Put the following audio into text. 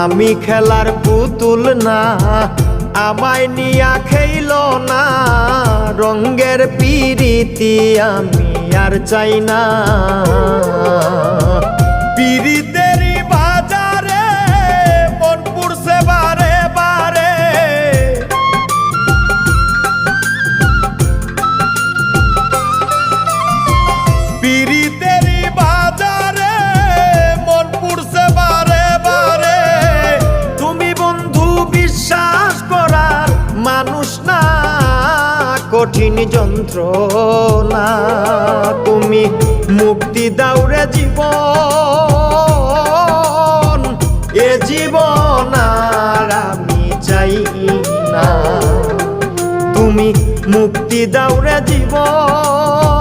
আমি খেলার পুতুল না, আমায় নিয়া খেইল না, রঙ্গের পিরিতি আমি আর চাই না। পিরিতেরই বাজারে মন পুড়ছে বারে বারে, পিরিতেরই বাজারে মন পুড়ছে বারে বারে। তুমি বন্ধু বিশ্বাস করার মানুষ না, কঠিন যন্ত্রণা। তুমি মুক্তি দাও রে জীবন, এ জীবন আর আমি চাই না। তুমি মুক্তি দাও রে জীবন,